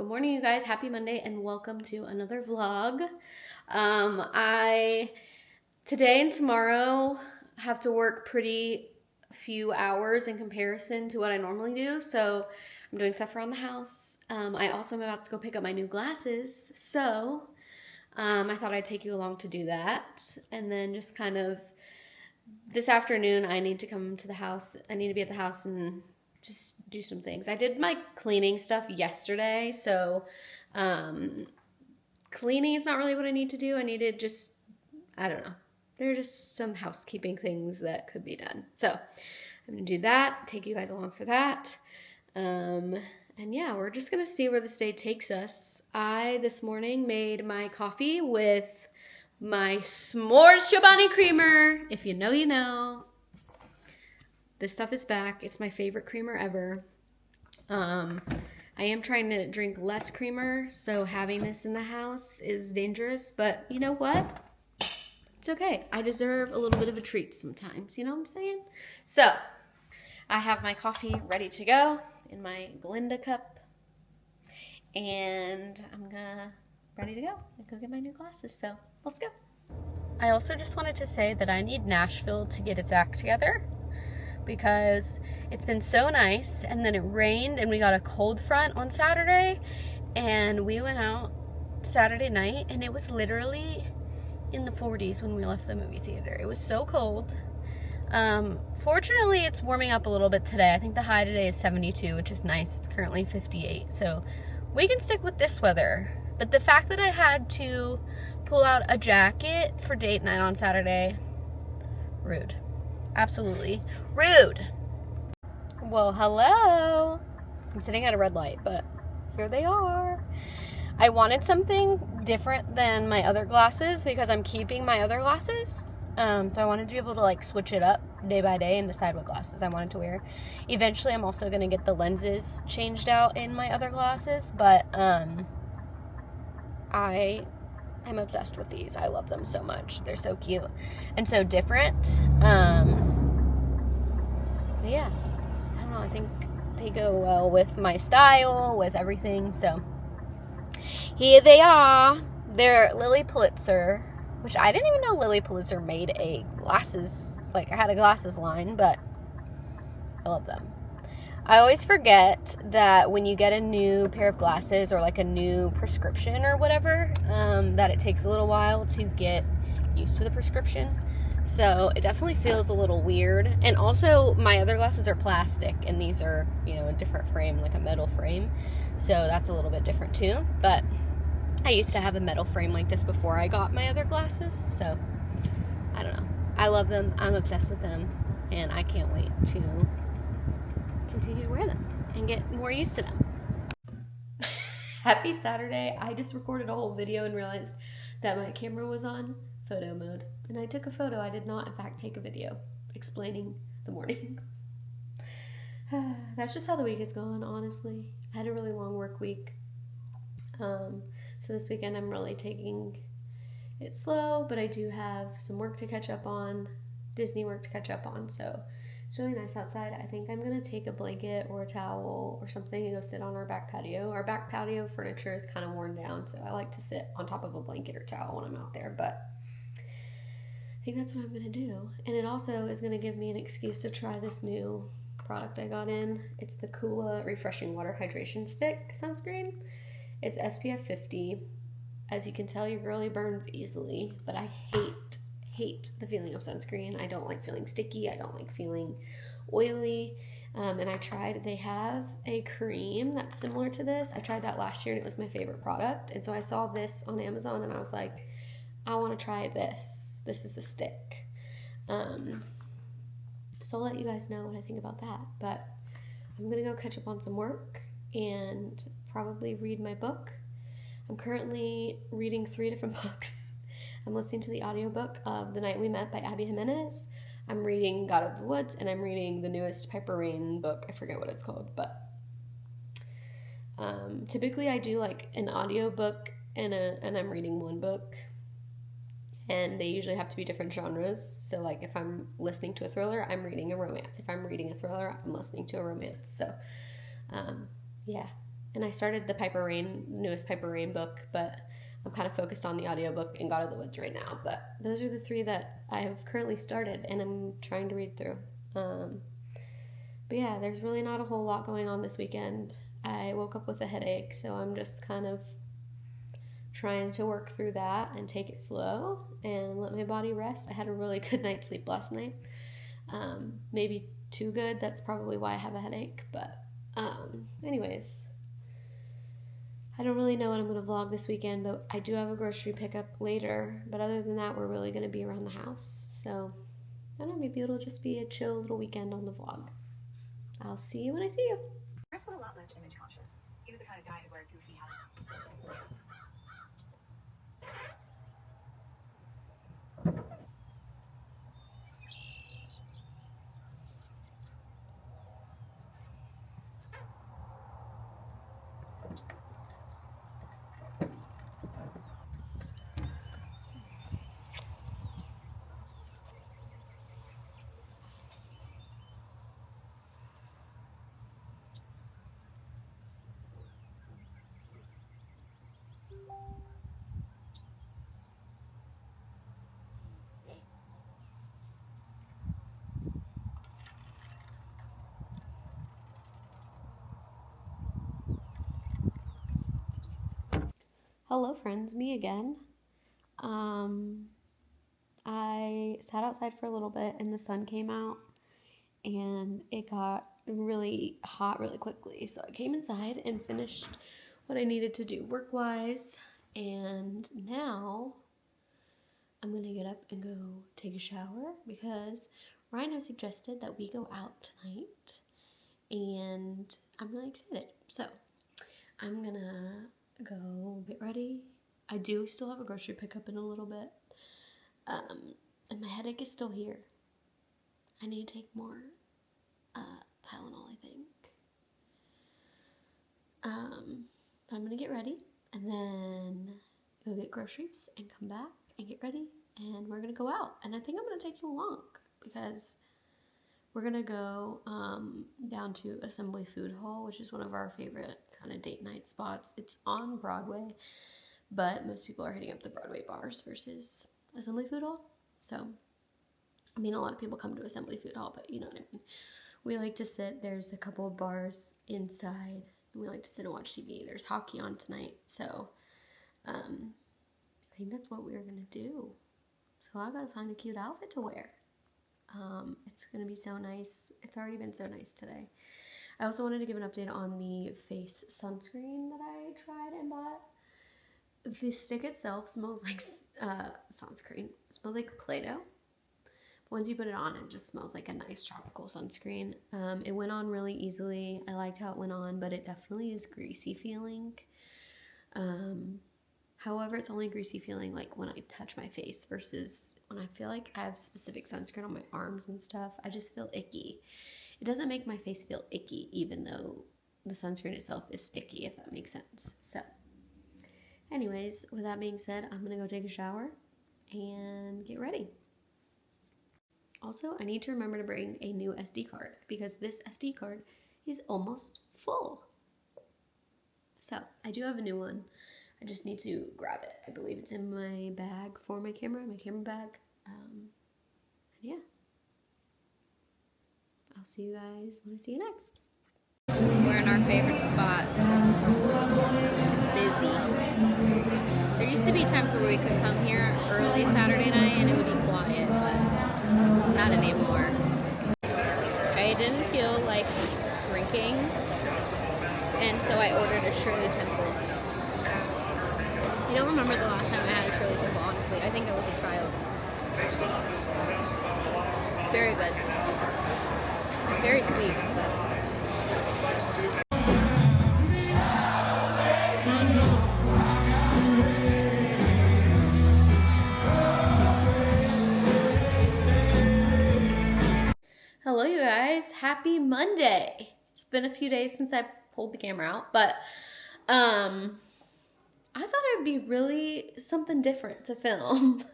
Good morning, you guys. Happy Monday and welcome to another vlog. I today and tomorrow have to work pretty few hours in comparison to what I normally do. So I'm doing stuff around the house. I also am about to go pick up my new glasses. So I thought I'd take you along to do that. And then just kind of this afternoon, I need to come to the house. I need to be at the house and just do some things. I did my cleaning stuff yesterday, so cleaning is not really what I need to do. I needed just, I don't know. There are just some housekeeping things that could be done. So I'm going to do that, take you guys along for that. And yeah, we're just going to see where this day takes us. I, this morning, made my coffee with my s'mores Chobani creamer. If you know, you know. This stuff is back. It's my favorite creamer ever. I am trying to drink less creamer, so having this in the house is dangerous, but you know what? It's okay. I deserve a little bit of a treat sometimes, you know what I'm saying? So, I have my coffee ready to go in my Glinda cup, and I'm ready to go. I'm gonna get my new glasses, so let's go. I also just wanted to say that I need Nashville to get its act together, because it's been so nice, and then it rained and we got a cold front on Saturday, and we went out Saturday night and it was literally in the 40s when we left the movie theater. It was so cold. Fortunately, it's warming up a little bit today. I think the high today is 72, which is nice. It's currently 58, so we can stick with this weather. But the fact that I had to pull out a jacket for date night on Saturday, rude. Absolutely rude. Well, hello. I'm sitting at a red light, but here they are. I wanted something different than my other glasses because I'm keeping my other glasses. So I wanted to be able to like switch it up day by day and decide what glasses I wanted to wear. Eventually, I'm also going to get the lenses changed out in my other glasses, but I'm obsessed with these. I love them so much. They're so cute and so different. But yeah, I don't know. I think they go well with my style, with everything. So here they are. They're Lilly Pulitzer, which I didn't even know Lilly Pulitzer made a glasses, like I had a glasses line, but I love them. I always forget that when you get a new pair of glasses or like a new prescription or whatever, that it takes a little while to get used to the prescription. So it definitely feels a little weird. And also my other glasses are plastic and these are, you know, a different frame, like a metal frame. So that's a little bit different too. But I used to have a metal frame like this before I got my other glasses. So I don't know. I love them. I'm obsessed with them. And I can't wait to continue to wear them and get more used to them. Happy Saturday. I just recorded a whole video and realized that my camera was on photo mode, and I took a photo. I did not in fact take a video explaining the morning. That's just how the week is going, honestly. I had a really long work week, so this weekend I'm really taking it slow, but I do have some work to catch up on, Disney work to catch up on, so it's really nice outside. I think I'm going to take a blanket or a towel or something and go sit on our back patio. Our back patio furniture is kind of worn down, so I like to sit on top of a blanket or towel when I'm out there, but I think that's what I'm going to do. And it also is going to give me an excuse to try this new product I got in. It's the Kula Refreshing Water Hydration Stick sunscreen. It's SPF 50. As you can tell, your girly burns easily, but I hate the feeling of sunscreen. I don't like feeling sticky. I don't like feeling oily. And I tried, they have a cream that's similar to this. I tried that last year and it was my favorite product. And so I saw this on Amazon and I was like, I want to try this. This is a stick. So I'll let you guys know what I think about that. But I'm going to go catch up on some work and probably read my book. I'm currently reading 3 different books. I'm listening to the audiobook of The Night We Met by Abby Jimenez. I'm reading God of the Woods, and I'm reading the newest Piper Rain book. I forget what it's called, but typically I do like an audiobook and I'm reading one book. And they usually have to be different genres. So, like, if I'm listening to a thriller, I'm reading a romance. If I'm reading a thriller, I'm listening to a romance. So, yeah. And I started the newest Piper Rain book, but I'm kind of focused on the audiobook and God of the Woods right now. But those are the 3 that I have currently started and I'm trying to read through. But yeah, there's really not a whole lot going on this weekend. I woke up with a headache, so I'm just kind of trying to work through that and take it slow and let my body rest. I had a really good night's sleep last night. Maybe too good. That's probably why I have a headache. But anyways, I don't really know what I'm going to vlog this weekend, but I do have a grocery pickup later. But other than that, we're really going to be around the house. So, I don't know, maybe it'll just be a chill little weekend on the vlog. I'll see you when I see you. Chris was a lot less image conscious. He was the kind of guy who wear a goofy hat. Hello friends, me again. I sat outside for a little bit and the sun came out and it got really hot really quickly. So I came inside and finished what I needed to do work-wise, and now I'm gonna get up and go take a shower because Ryan has suggested that we go out tonight and I'm really excited. So I'm gonna go get ready. I do still have a grocery pickup in a little bit. And my headache is still here. I need to take more Tylenol, I think. But I'm gonna get ready and then go get groceries and come back and get ready and we're gonna go out. And I think I'm gonna take you along because we're gonna go down to Assembly Food Hall, which is one of our favorite kind of date night spots. It's on Broadway, but most people are hitting up the Broadway bars versus Assembly Food Hall. So, I mean, a lot of people come to Assembly Food Hall, but you know what I mean. We like to sit, there's a couple of bars inside, and we like to sit and watch TV. There's hockey on tonight, so I think that's what we're gonna do. So I gotta find a cute outfit to wear. It's gonna be so nice. It's already been so nice today. I also wanted to give an update on the face sunscreen that I tried and bought. The stick itself smells like sunscreen. It smells like Play-Doh. Once you put it on, it just smells like a nice tropical sunscreen. It went on really easily. I liked how it went on, but it definitely is greasy feeling. However, it's only greasy feeling like when I touch my face versus when I feel like I have specific sunscreen on my arms and stuff. I just feel icky. It doesn't make my face feel icky, even though the sunscreen itself is sticky, if that makes sense. So, anyways, with that being said, I'm gonna go take a shower and get ready. Also, I need to remember to bring a new SD card because this SD card is almost full. So, I do have a new one. I just need to grab it. I believe it's in my bag for my camera bag. And yeah. I'll see you guys when I see you next. We're in our favorite spot. It's busy. There used to be times where we could come here early Saturday night and it would be quiet, but not anymore. I didn't feel like drinking, and so I ordered a Shirley Temple. I don't remember the last time I had a Shirley Temple, honestly. I think it was a trial. Very good. Very sweet, but... Hello, you guys. Happy Monday. It's been a few days since I pulled the camera out, but I thought it would be really something different to film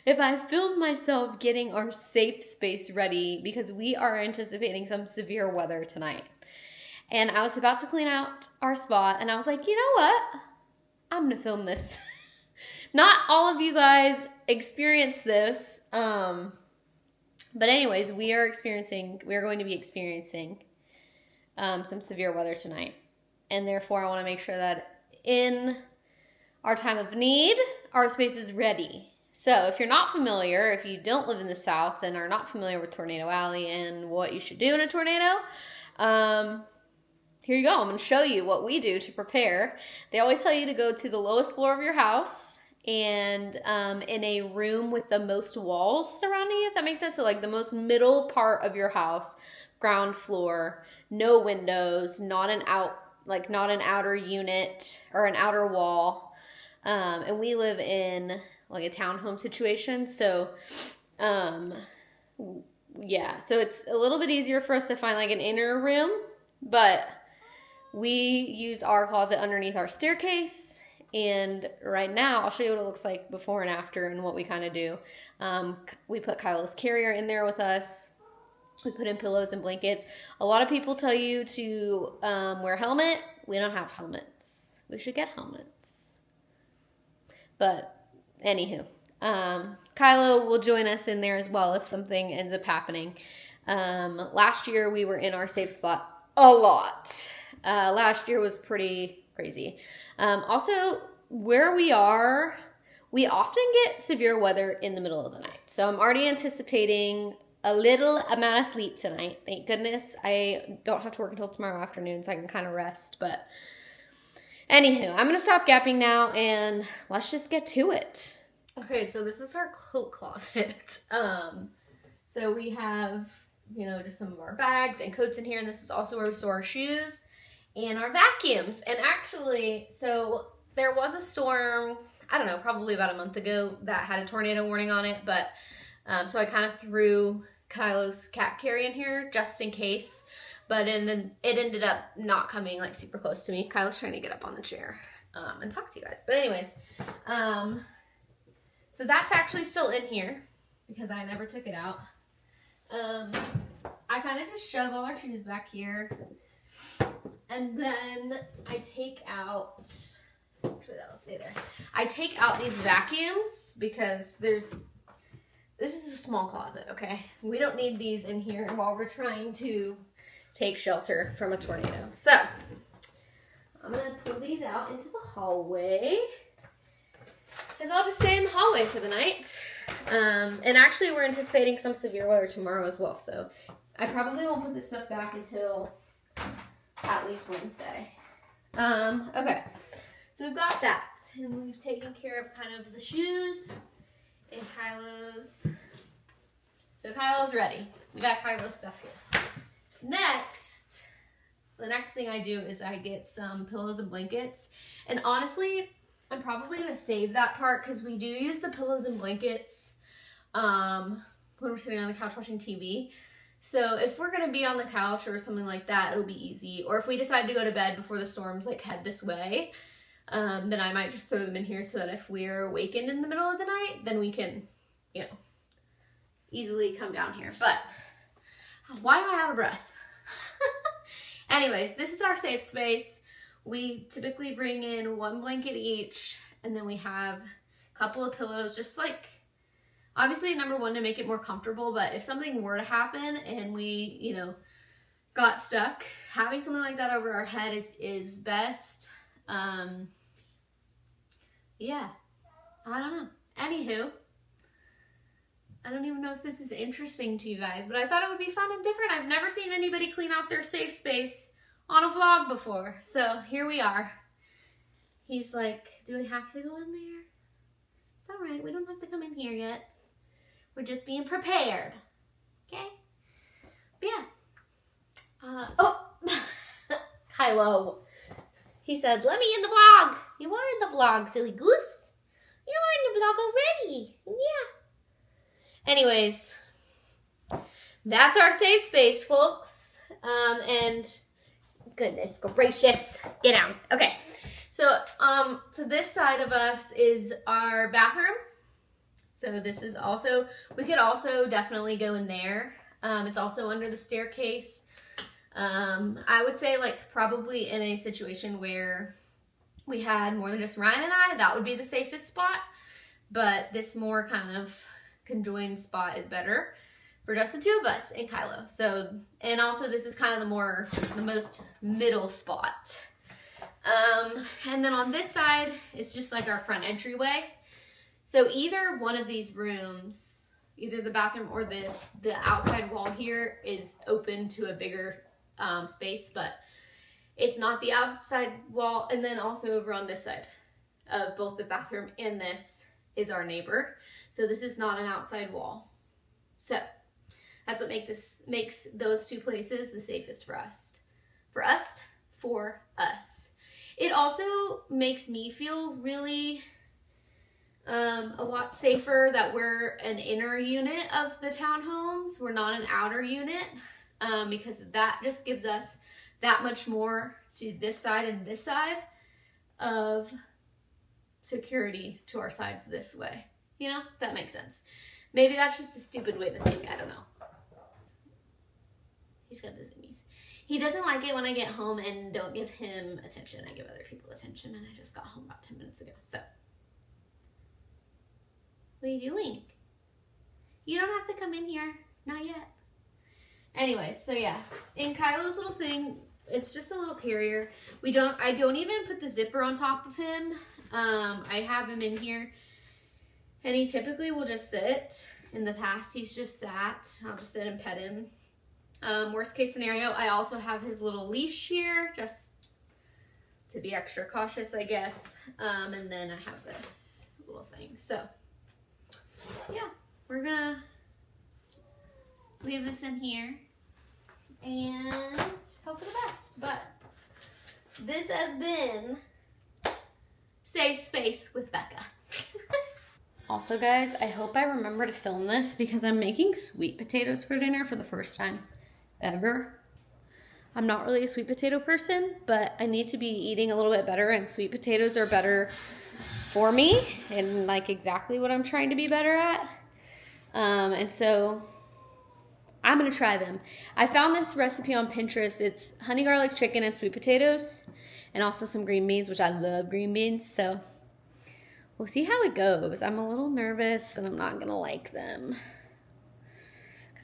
if I filmed myself getting our safe space ready because we are anticipating some severe weather tonight. And I was about to clean out our spot, and I was like, you know what? I'm going to film this. Not all of you guys experience this. But anyways, we are going to be experiencing some severe weather tonight. And therefore, I want to make sure that in our time of need, our space is ready. So if you're not familiar, if you don't live in the South and are not familiar with Tornado Alley and what you should do in a tornado, here you go. I'm going to show you what we do to prepare. They always tell you to go to the lowest floor of your house and in a room with the most walls surrounding you, if that makes sense. So like the most middle part of your house, ground floor, no windows, not an outer unit or an outer wall. And we live in like a townhome situation. So, yeah, so it's a little bit easier for us to find like an inner room, but we use our closet underneath our staircase. And right now, I'll show you what it looks like before and after and what we kind of do. We put Kylo's carrier in there with us. We put in pillows and blankets. A lot of people tell you to wear a helmet. We don't have helmets. We should get helmets. But anywho, Kylo will join us in there as well if something ends up happening. Last year, we were in our safe spot a lot. Last year was pretty crazy. Also, where we are, we often get severe weather in the middle of the night. So I'm already anticipating a little amount of sleep tonight. Thank goodness I don't have to work until tomorrow afternoon, so I can kind of rest. But anywho, I'm going to stop gapping now, and let's just get to it. Okay, so this is our coat closet. So we have, just some of our bags and coats in here, and this is also where we store our shoes and our vacuums. And actually, so there was a storm, I don't know, probably about a month ago that had a tornado warning on it, but so I kind of threw Kylo's cat carry in here just in case, but it ended up not coming like super close to me. Kylo's trying to get up on the chair and talk to you guys. But anyways, so that's actually still in here because I never took it out. I kind of just shove all our shoes back here. And then I take out, actually that'll stay there. I take out these vacuums because this is a small closet, okay? We don't need these in here while we're trying to take shelter from a tornado. So, I'm going to pull these out into the hallway. And they'll just stay in the hallway for the night. And actually we're anticipating some severe weather tomorrow as well. So, I probably won't put this stuff back until at least Wednesday. Okay, so we've got that, and we've taken care of kind of the shoes and Kylo's. So Kylo's ready. We got Kylo's stuff here. The next thing I do is I get some pillows and blankets, and honestly, I'm probably gonna save that part because we do use the pillows and blankets when we're sitting on the couch watching TV. So if we're going to be on the couch or something like that, it'll be easy. Or if we decide to go to bed before the storms like head this way, then I might just throw them in here so that if we're awakened in the middle of the night, then we can, easily come down here. But why am I out of breath? Anyways, this is our safe space. We typically bring in one blanket each, and then we have a couple of pillows, just like, obviously, number one, to make it more comfortable, but if something were to happen and we, got stuck, having something like that over our head is best. Yeah, I don't know. Anywho, I don't even know if this is interesting to you guys, but I thought it would be fun and different. I've never seen anybody clean out their safe space on a vlog before, so here we are. He's like, do we have to go in there? It's all right, we don't have to come in here yet. We're just being prepared, okay? But yeah. Kylo. He said, let me in the vlog. You are in the vlog, silly goose. You are in the vlog already. Yeah. Anyways, that's our safe space, folks. And goodness gracious. Get down. Okay. So, to this side of us is our bathroom. So this is also, we could also definitely go in there. It's also under the staircase. I would say like probably in a situation where we had more than just Ryan and I, that would be the safest spot. But this more kind of conjoined spot is better for just the two of us in Kylo. So, and also this is kind of the most middle spot. And then on this side, it's just like our front entryway. So either one of these rooms, either the bathroom or this, the outside wall here is open to a bigger space, but it's not the outside wall. And then also over on this side of both the bathroom and this is our neighbor. So this is not an outside wall. So that's what makes those two places the safest for us. For us. It also makes me feel really a lot safer that we're an inner unit of the townhomes. We're not an outer unit, because that just gives us that much more to this side and this side of security to our sides this way. You know, if that makes sense. Maybe that's just a stupid way to think. I don't know. He's got the zoomies. He doesn't like it when I get home and don't give him attention. I give other people attention, and I just got home about 10 minutes ago. So, what are you doing? You don't have to come in here. Not yet. Anyways, so yeah. In Kylo's little thing, it's just a little carrier. I don't even put the zipper on top of him. I have him in here, and he typically will just sit. In the past, he's just sat. I'll just sit and pet him. Worst case scenario, I also have his little leash here, just to be extra cautious, I guess. And then I have this little thing. So, yeah, we're gonna leave this in here and hope for the best. But this has been Safe Space with Becca. Also, guys, I hope I remember to film this because I'm making sweet potatoes for dinner for the first time ever. I'm not really a sweet potato person, but I need to be eating a little bit better, and sweet potatoes are better for me and like exactly what I'm trying to be better at. And so I'm gonna try them. I found this recipe on Pinterest. It's honey garlic chicken and sweet potatoes and also some green beans, which I love green beans. So we'll see how it goes. I'm a little nervous and I'm not gonna like them.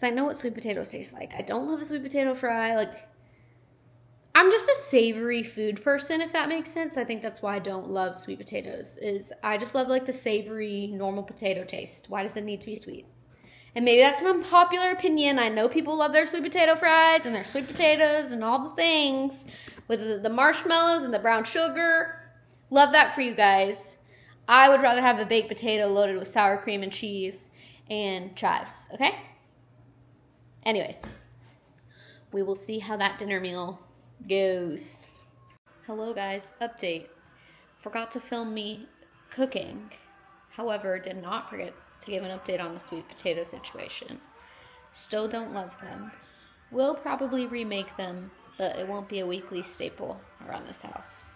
I know what sweet potatoes taste like. I don't love a sweet potato fry. Like, I'm just a savory food person, if that makes sense. So I think that's why I don't love sweet potatoes. I just love like the savory, normal potato taste. Why does it need to be sweet? And maybe that's an unpopular opinion. I know people love their sweet potato fries and their sweet potatoes and all the things with the marshmallows and the brown sugar. Love that for you guys. I would rather have a baked potato loaded with sour cream and cheese and chives, okay? Anyways, we will see how that dinner meal goes. Hello guys, update. Forgot to film me cooking. However, did not forget to give an update on the sweet potato situation. Still don't love them. Will probably remake them, but it won't be a weekly staple around this house.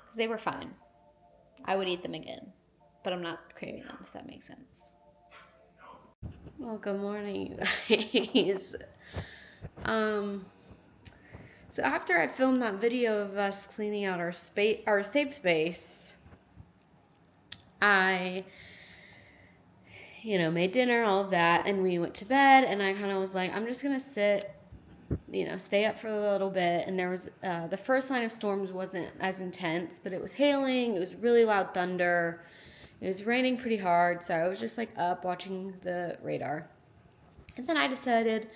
Because they were fine. I would eat them again, but I'm not craving them, if that makes sense. Well, good morning, you guys. So after I filmed that video of us cleaning out our safe space, I, made dinner, all of that, and we went to bed, and I kind of was like, I'm just going to sit, stay up for a little bit, and there was, the first line of storms wasn't as intense, but it was hailing, it was really loud thunder, it was raining pretty hard, so I was just like up watching the radar. And then I decided,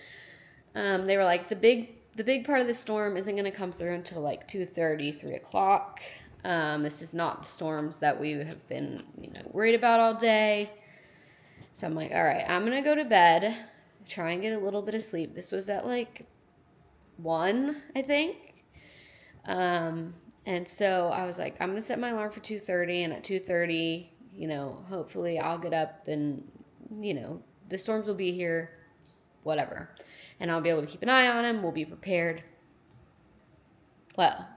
they were like, the big part of the storm isn't going to come through until like 2:30, 3 o'clock. This is not the storms that we have been, worried about all day. So I'm like, all right, I'm going to go to bed, try and get a little bit of sleep. This was at like 1, I think. And so I was like, I'm going to set my alarm for 2:30, and at 2:30, hopefully I'll get up and, the storms will be here, whatever. And I'll be able to keep an eye on them. We'll be prepared. Well,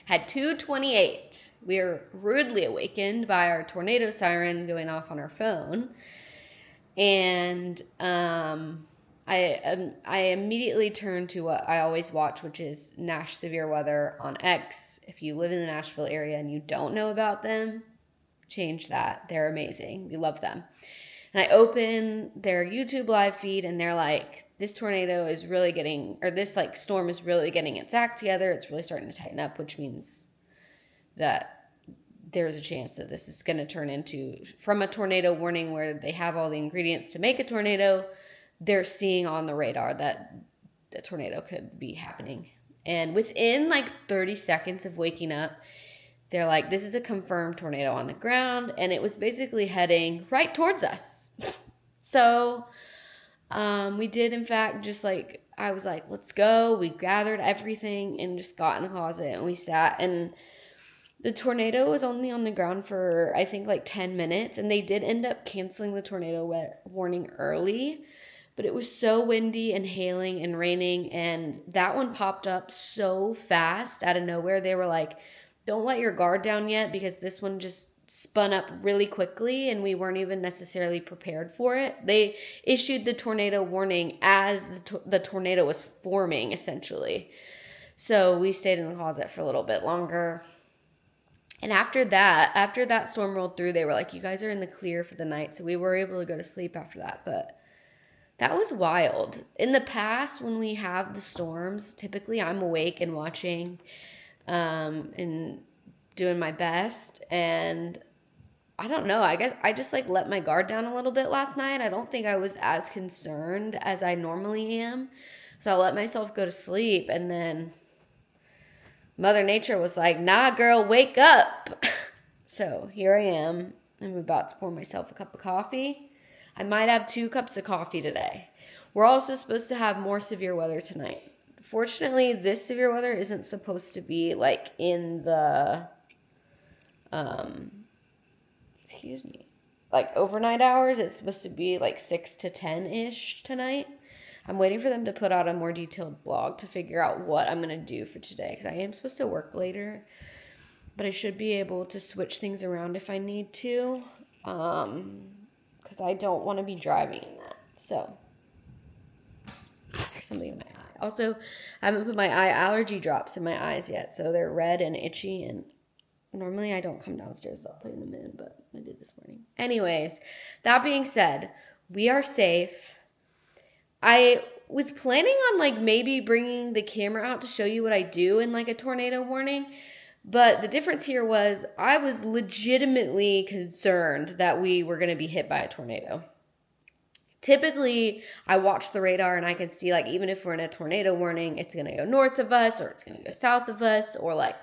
at 2:28, we are rudely awakened by our tornado siren going off on our phone. And I immediately turned to what I always watch, which is Nash Severe Weather on X. If you live in the Nashville area and you don't know about them, change that. They're amazing. We love them. And I open their YouTube live feed and they're like, this tornado is really getting, or this like storm is really getting its act together. It's really starting to tighten up, which means that there's a chance that this is going to turn into, from a tornado warning where they have all the ingredients to make a tornado, they're seeing on the radar that a tornado could be happening. And within like 30 seconds of waking up, they're like, this is a confirmed tornado on the ground. And it was basically heading right towards us. So we did, in fact, just like, I was like, let's go. We gathered everything and just got in the closet and we sat. And the tornado was only on the ground for, I think, like 10 minutes. And they did end up canceling the tornado warning early. But it was so windy and hailing and raining. And that one popped up so fast out of nowhere. They were like, don't let your guard down yet, because this one just spun up really quickly and we weren't even necessarily prepared for it. They issued the tornado warning as the tornado was forming, essentially. So we stayed in the closet for a little bit longer. And after that storm rolled through, they were like, you guys are in the clear for the night. So we were able to go to sleep after that. But that was wild. In the past, when we have the storms, typically I'm awake and watching and doing my best. And I don't know, I guess I just like let my guard down a little bit last night. I don't think I was as concerned as I normally am. So I let myself go to sleep, and then Mother Nature was like, nah, girl, wake up. So here I am. I'm about to pour myself a cup of coffee. I might have 2 cups of coffee today. We're also supposed to have more severe weather tonight. Fortunately, this severe weather isn't supposed to be like in the, like overnight hours. It's supposed to be like 6 to 10-ish tonight. I'm waiting for them to put out a more detailed blog to figure out what I'm going to do for today, because I am supposed to work later, but I should be able to switch things around if I need to, because I don't want to be driving in that. So there's something in my eye. Also, I haven't put my eye allergy drops in my eyes yet, so they're red and itchy, and normally I don't come downstairs without putting them in, but I did this morning. Anyways, that being said, we are safe. I was planning on like maybe bringing the camera out to show you what I do in like a tornado warning, but the difference here was I was legitimately concerned that we were going to be hit by a tornado. Typically, I watch the radar and I can see like even if we're in a tornado warning, it's going to go north of us or it's going to go south of us, or like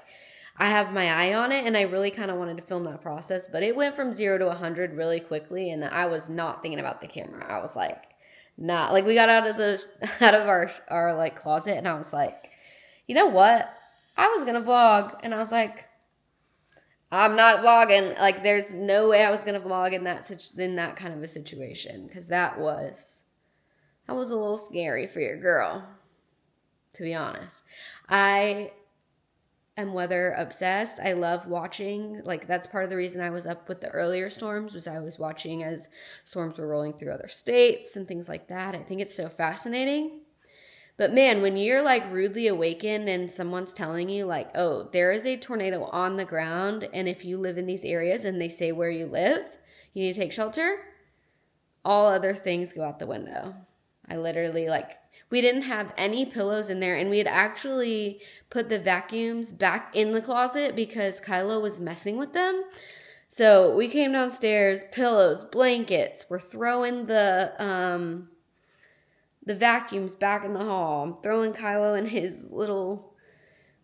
I have my eye on it, and I really kind of wanted to film that process, but it went from 0 to 100 really quickly, and I was not thinking about the camera. I was like, nah. Like we got out of our like closet, and I was like, you know what? I was gonna vlog, and I was like, I'm not vlogging. Like there's no way I was gonna vlog in that kind of a situation, because that was a little scary for your girl, to be honest. I am weather obsessed. I love watching, like that's part of the reason I was up with the earlier storms, was I was watching as storms were rolling through other states and things like that. I think it's so fascinating. But man, when you're like rudely awakened and someone's telling you like, oh, there is a tornado on the ground, and if you live in these areas and they say where you live, you need to take shelter, all other things go out the window. I literally we didn't have any pillows in there, and we had actually put the vacuums back in the closet because Kylo was messing with them. So we came downstairs, pillows, blankets, we're throwing the vacuums back in the hall. I'm throwing Kylo in his little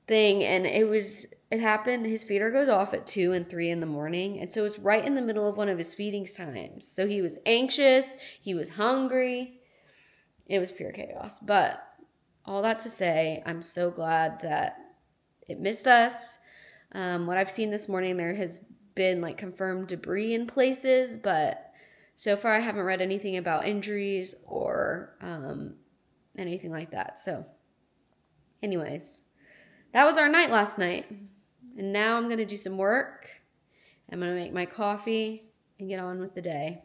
thing, and it happened. His feeder goes off at 2 and 3 in the morning, and so it's right in the middle of one of his feeding times. So he was anxious, he was hungry. It was pure chaos. But all that to say, I'm so glad that it missed us. What I've seen this morning, there has been like confirmed debris in places, but so far I haven't read anything about injuries or anything like that. So anyways, that was our night last night. And now I'm going to do some work. I'm going to make my coffee and get on with the day.